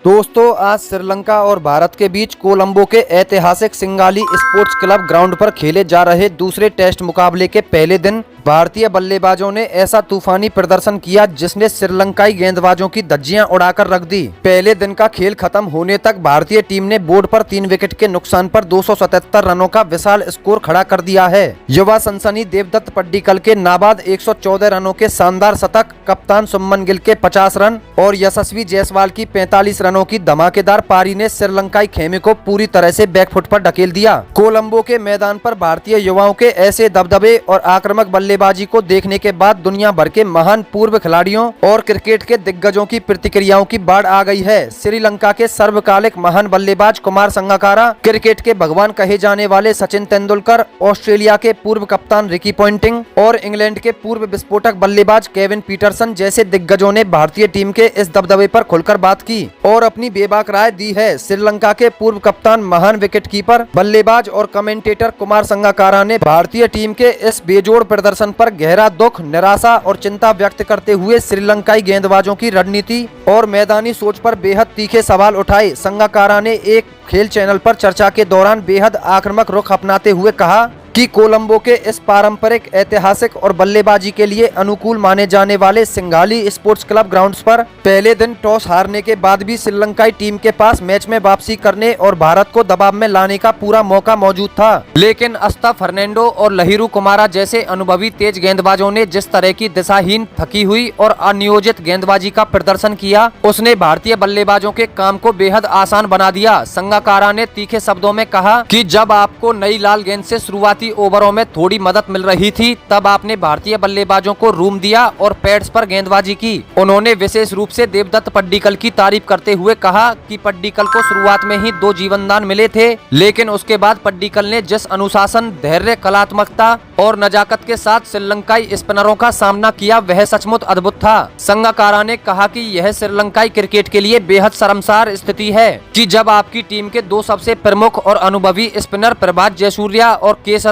दोस्तों आज श्रीलंका और भारत के बीच कोलंबो के ऐतिहासिक सिंगाली स्पोर्ट्स क्लब ग्राउंड पर खेले जा रहे दूसरे टेस्ट मुकाबले के पहले दिन भारतीय बल्लेबाजों ने ऐसा तूफानी प्रदर्शन किया जिसने श्रीलंकाई गेंदबाजों की धज्जियां उड़ाकर रख दी। पहले दिन का खेल खत्म होने तक भारतीय टीम ने बोर्ड पर 3 विकेट के नुकसान पर 277 रनों का विशाल स्कोर खड़ा कर दिया है। युवा सनसनी देवदत्त पड्डीकल के नाबाद 114 रनों के शानदार शतक, कप्तान शुभमन गिल के 50 रन और यशस्वी जायसवाल की 45 रनों की धमाकेदार पारी ने श्रीलंकाई खेमे को पूरी तरह से बैकफुट पर ढकेल दिया। कोलंबो के मैदान पर भारतीय युवाओं के ऐसे दबदबे और आक्रामक बल्लेबाजी को देखने के बाद दुनिया भर के महान पूर्व खिलाड़ियों और क्रिकेट के दिग्गजों की प्रतिक्रियाओं की बाढ़ आ गई है। श्रीलंका के सर्वकालिक महान बल्लेबाज कुमार संगकारा, क्रिकेट के भगवान कहे जाने वाले सचिन तेंदुलकर, ऑस्ट्रेलिया के पूर्व कप्तान रिकी पॉन्टिंग और इंग्लैंड के पूर्व विस्फोटक बल्लेबाज केविन पीटरसन जैसे दिग्गजों ने भारतीय टीम के इस दबदबे पर खुलकर बात की और अपनी बेबाक राय दी है। श्रीलंका के पूर्व कप्तान, महान विकेटकीपर, बल्लेबाज और कमेंटेटर कुमार संगकारा ने भारतीय टीम के इस बेजोड़ प्रदर्शन पर गहरा दुख, निराशा और चिंता व्यक्त करते हुए श्रीलंकाई गेंदबाजों की रणनीति और मैदानी सोच पर बेहद तीखे सवाल उठाए। संगकारा ने एक खेल चैनल पर चर्चा के दौरान बेहद आक्रामक रुख अपनाते हुए कहा कि कोलंबो के इस पारंपरिक, ऐतिहासिक और बल्लेबाजी के लिए अनुकूल माने जाने वाले सिंगाली स्पोर्ट्स क्लब ग्राउंड्स पर पहले दिन टॉस हारने के बाद भी श्रीलंकाई टीम के पास मैच में वापसी करने और भारत को दबाव में लाने का पूरा मौका मौजूद था। लेकिन अस्ता फर्नांडो और लहिरू कुमारा जैसे अनुभवी तेज गेंदबाजों ने जिस तरह की दिशाहीन, थकी हुई और अनियोजित गेंदबाजी का प्रदर्शन किया, उसने भारतीय बल्लेबाजों के काम को बेहद आसान बना दिया। संगकारा ने तीखे शब्दों में कहा कि जब आपको नई लाल गेंद से शुरुआती ओवरों में थोड़ी मदद मिल रही थी, तब आपने भारतीय बल्लेबाजों को रूम दिया और पैड्स पर गेंदबाजी की। उन्होंने विशेष रूप से देवदत्त पड्डीकल की तारीफ करते हुए कहा कि पड्डीकल को शुरुआत में ही 2 जीवनदान मिले थे, लेकिन उसके बाद पड्डीकल ने जिस अनुशासन, धैर्य, कलात्मकता और नजाकत के साथ श्रीलंकाई स्पिनरों का सामना किया, वह सचमुच अद्भुत था। संगकारा ने कहा कि यह श्रीलंकाई क्रिकेट के लिए बेहद शर्मसार स्थिति है कि जब आपकी टीम के 2 सबसे प्रमुख और अनुभवी स्पिनर प्रभात जयसूर्या और केसरावा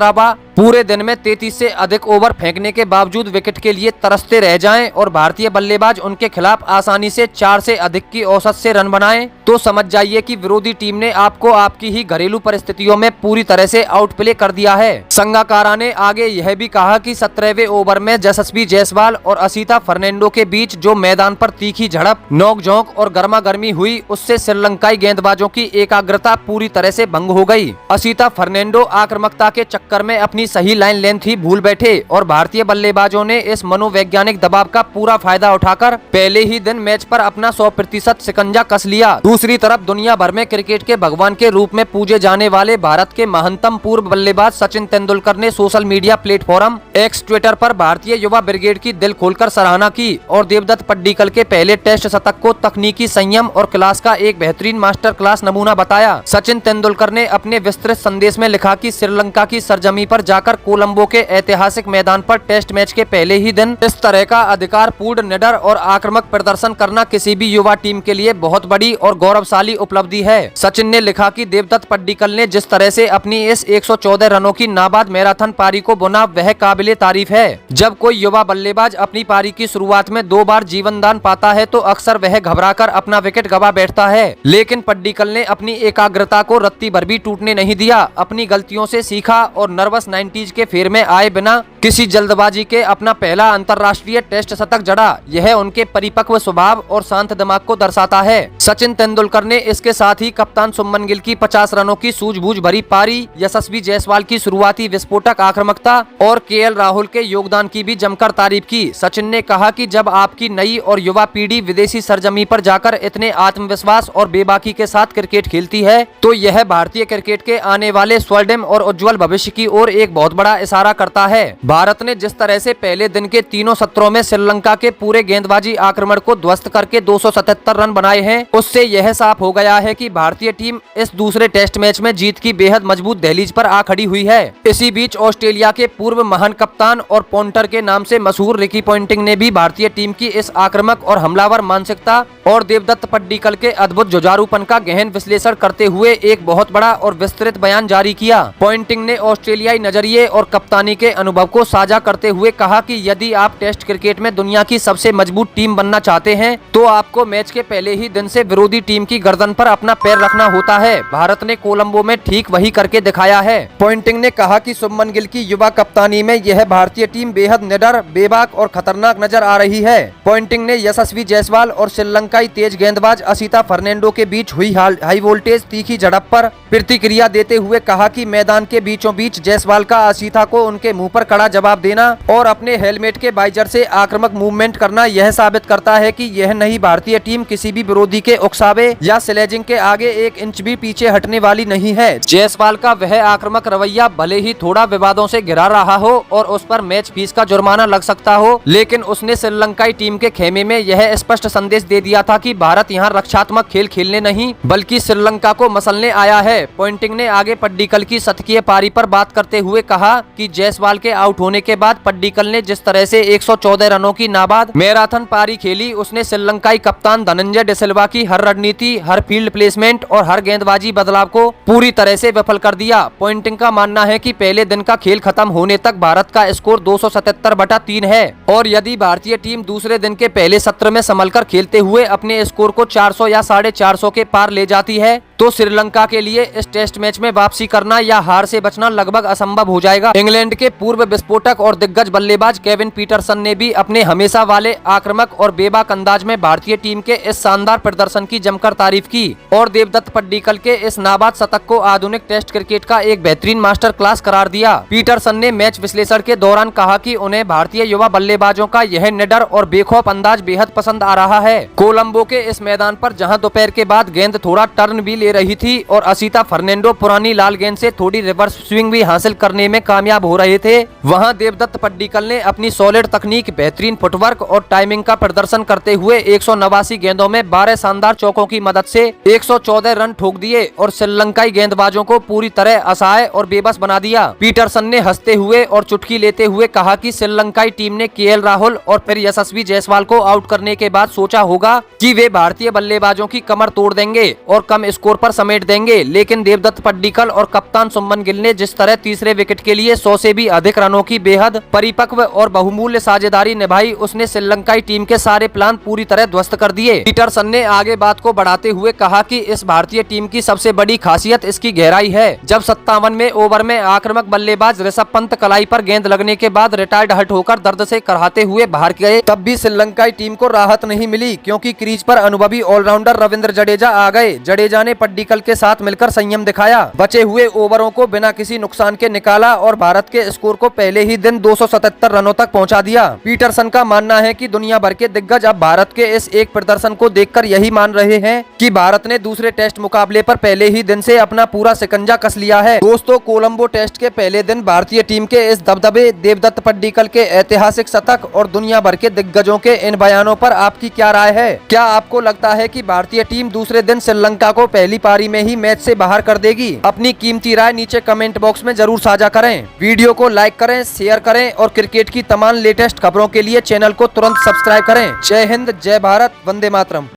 पूरे दिन में 33 से अधिक ओवर फेंकने के बावजूद विकेट के लिए तरसते रह जाएं और भारतीय बल्लेबाज उनके खिलाफ आसानी से 4 से अधिक की औसत से रन बनाएं, तो समझ जाइए कि विरोधी टीम ने आपको आपकी ही घरेलू परिस्थितियों में पूरी तरह से आउट प्ले कर दिया है। संगकारा ने आगे यह भी कहा कि 17वें ओवर में यशस्वी जायसवाल और असिता फर्नांडो के बीच जो मैदान पर तीखी झड़प, नोक-झोंक और गर्मा गर्मी हुई, उससे श्रीलंकाई गेंदबाजों की एकाग्रता पूरी तरह से भंग हो गई। असिता फर्नांडो आक्रामकता के चक्कर में अपनी सही लाइन लेंथ ही भूल बैठे और भारतीय बल्लेबाजों ने इस मनोवैज्ञानिक दबाव का पूरा फायदा उठाकर पहले ही दिन मैच पर अपना 100% शिकंजा कस लिया। दूसरी तरफ दुनिया भर में क्रिकेट के भगवान के रूप में पूजे जाने वाले भारत के महंतम पूर्व बल्लेबाज सचिन तेंदुलकर ने social media platform x Twitter पर भारतीय युवा ब्रिगेड की दिल खोलकर सराहना की और देवदत्त पड्डीकल के पहले टेस्ट शतक को तकनीकी संयम और क्लास का एक बेहतरीन मास्टर क्लास नमूना बताया। सचिन तेंदुलकर ने अपने विस्तृत संदेश में लिखा कि श्रीलंका की सरजमी पर जाकर कोलंबो के ऐतिहासिक मैदान पर टेस्ट मैच के पहले ही दिन इस तरह का अधिकार पूर्ण, निडर और आक्रामक प्रदर्शन करना किसी भी युवा टीम के लिए बहुत बड़ी और गौरवशाली उपलब्धि है। सचिन ने लिखा कि देवदत्त पड्डीकल ने जिस तरह से अपनी इस 114 रनों की नाबाद मैराथन पारी को बुना, वह काबिले तारीफ है। जब कोई युवा बल्लेबाज अपनी पारी की शुरुआत में 2 बार जीवनदान पाता है तो अक्सर वह घबराकर अपना विकेट गवा बैठता है, लेकिन पड्डीकल ने अपनी एकाग्रता को रत्ती भर भी टूटने नहीं दिया। अपनी गलतियों से सीखा और नर्वस 90s के फेर में आए बिना किसी जल्दबाजी के अपना पहला अंतर्राष्ट्रीय टेस्ट शतक जड़ा। यह उनके परिपक्व स्वभाव और शांत दिमाग को दर्शाता है। सचिन तेंदुलकर ने इसके साथ ही कप्तान शुभमन गिल की 50 रनों की सूझबूझ भरी पारी, यशस्वी जायसवाल की शुरुआती विस्फोटक आक्रामकता और केएल राहुल के योगदान की भी जमकर तारीफ की। सचिन ने कहा कि जब आपकी नई और युवा पीढ़ी विदेशी सरजमी पर जाकर इतने आत्मविश्वास और बेबाकी के साथ क्रिकेट खेलती है, तो यह भारतीय क्रिकेट के आने वाले स्वर्णिम और उज्जवल भविष्य की ओर एक बहुत बड़ा इशारा करता है। भारत ने जिस तरह से पहले दिन के तीनों सत्रों में श्रीलंका के पूरे गेंदबाजी आक्रमण को ध्वस्त करके 277 रन बनाए हैं, उससे यह साफ हो गया है कि भारतीय टीम इस दूसरे टेस्ट मैच में जीत की बेहद मजबूत दहलीज पर आ खड़ी हुई है। इसी बीच ऑस्ट्रेलिया के पूर्व महान कप्तान और पॉन्टर के नाम से मशहूर रिकी पॉन्टिंग ने भी भारतीय टीम की इस आक्रामक और हमलावर मानसिकता और देवदत्त पड्डीकल के अद्भुत जुझारूपन का गहन विश्लेषण करते हुए एक बहुत बड़ा और विस्तृत बयान जारी किया। पॉन्टिंग ने ऑस्ट्रेलियाई नजरिए नजरिए और कप्तानी के अनुभव को साझा करते हुए कहा कि यदि आप टेस्ट क्रिकेट में दुनिया की सबसे मजबूत टीम बनना चाहते हैं तो आपको मैच के पहले ही दिन से विरोधी टीम की गर्दन पर अपना पैर रखना होता है। भारत ने कोलंबो में ठीक वही करके दिखाया है। पॉइंटिंग ने कहा कि शुभमन गिल की युवा कप्तानी में यह भारतीय टीम बेहद निडर, बेबाक और खतरनाक नजर आ रही है। पॉइंटिंग ने यशस्वी जायसवाल और श्रीलंकाई तेज गेंदबाज असिता फर्नांडो के बीच हुई हाई वोल्टेज तीखी झड़प पर प्रतिक्रिया देते हुए कहा कि मैदान के बीचों बीच जायसवाल का असिता को उनके मुंह पर कड़ा जवाब देना और अपने हेलमेट के वाइजर से आक्रामक मूवमेंट करना यह साबित करता है कि यह नई भारतीय टीम किसी भी विरोधी के उकसावे या स्लेजिंग के आगे 1 इंच भी पीछे हटने वाली नहीं है। जायसवाल का वह आक्रामक रवैया भले ही थोड़ा विवादों से घिरा रहा हो और उस पर मैच फीस का जुर्माना लग सकता हो, लेकिन उसने श्रीलंकाई टीम के खेमे में यह स्पष्ट संदेश दे दिया था कि भारत यहां रक्षात्मक खेल खेलने नहीं बल्कि श्रीलंका को मसलने आया है। पॉइंटिंग ने आगे पड्डीकल की शतकीय पारी पर बात करते हुए कहा कि जायसवाल के आउट होने के बाद पड्डीकल ने जिस तरह से 114 रनों की नाबाद मैराथन पारी खेली, उसने श्रीलंकाई कप्तान धनंजय डिसिल्वा की हर रणनीति, हर फील्ड प्लेसमेंट और हर गेंदबाजी बदलाव को पूरी तरह से विफल कर दिया। पॉइंटिंग का मानना है कि पहले दिन का खेल खत्म होने तक भारत का स्कोर 277/3 है और यदि भारतीय टीम दूसरे दिन के पहले सत्र में संभलकर खेलते हुए अपने स्कोर को 400 या 450 के पार ले जाती है तो श्रीलंका के लिए इस टेस्ट मैच में वापसी करना या हार से बचना लगभग असंभव हो जाएगा। इंग्लैंड के पूर्व विस्फोटक और दिग्गज बल्लेबाज केविन पीटरसन ने भी अपने हमेशा वाले आक्रामक और बेबाक अंदाज में भारतीय टीम के इस शानदार प्रदर्शन की जमकर तारीफ की और देवदत्त पड्डीकल के इस नाबाद शतक को आधुनिक टेस्ट क्रिकेट का एक बेहतरीन मास्टर क्लास करार दिया। पीटरसन ने मैच विश्लेषण के दौरान कहा कि उन्हें भारतीय युवा बल्लेबाजों का यह निडर और बेखौफ अंदाज बेहद पसंद आ रहा है। कोलंबो के इस मैदान पर जहां दोपहर के बाद गेंद थोड़ा टर्न भी ले रही थी और असिता फर्नांडो पुरानी लाल गेंद से थोड़ी रिवर्स स्विंग भी हासिल करने में कामयाब हो रहे थे, वहां देवदत्त पड्डीकल ने अपनी सॉलिड तकनीक, बेहतरीन फुटवर्क और टाइमिंग का प्रदर्शन करते हुए 189 गेंदों में 12 शानदार चौकों की मदद से 114 रन ठोक दिए और श्रीलंकाई गेंदबाजों को पूरी तरह असहाय और बेबस बना दिया। पीटरसन ने हंसते हुए और चुटकी लेते हुए कहा कि श्रीलंकाई टीम ने केएल राहुल और फिर यशस्वी जायसवाल को आउट करने के बाद सोचा होगा कि वे भारतीय बल्लेबाजों की कमर तोड़ देंगे और कम स्कोर पर समेट देंगे, लेकिन देवदत्त पड्डीकल और कप्तान शुभमन गिल ने जिस तरह तीसरे विकेट के लिए 100 से भी अधिक रनों की बेहद परिपक्व और बहुमूल्य साझेदारी निभाई, उसने श्रीलंकाई टीम के सारे प्लान पूरी तरह ध्वस्त कर दिए। पीटरसन ने आगे बात को बढ़ाते हुए कहा कि इस भारतीय टीम की सबसे बड़ी खासियत इसकी गहराई है। जब 57वें ओवर में आक्रामक बल्लेबाज ऋषभ पंत कलाई पर गेंद लगने के बाद रिटायर्ड हट होकर दर्द से कराहते हुए बाहर गए, तब भी श्रीलंकाई टीम को राहत नहीं मिली क्योंकि क्रीज पर अनुभवी ऑलराउंडर रविंद्र जडेजा आ गए। जडेजा ने पड्डीकल के साथ मिलकर संयम दिखाया, बचे हुए ओवरों को बिना किसी नुकसान के निकाला और भारत के स्कोर को पहले ही दिन 277 रनों तक पहुंचा दिया। पीटरसन का मानना है कि दुनिया भर के दिग्गज अब भारत के इस एक प्रदर्शन को देखकर यही मान रहे हैं कि भारत ने दूसरे टेस्ट मुकाबले पर पहले ही दिन से अपना पूरा शिकंजा कस लिया है। दोस्तों, कोलंबो टेस्ट के पहले दिन भारतीय टीम के इस दबदबे, देवदत्त पड्डीकल के ऐतिहासिक शतक और दुनिया भर के दिग्गजों के इन बयानों पर आपकी क्या राय है? क्या आपको लगता है कि भारतीय टीम दूसरे दिन श्रीलंका को पहली पारी में ही मैच से बाहर कर देगी? अपनी कीमती राय नीचे कमेंट बॉक्स में जरूर साझा करें। वीडियो को लाइक करें, शेयर करें और क्रिकेट की तमाम लेटेस्ट खबरों के लिए चैनल को तुरंत सब्सक्राइब करें। जय हिंद, जय भारत, वंदे मातरम।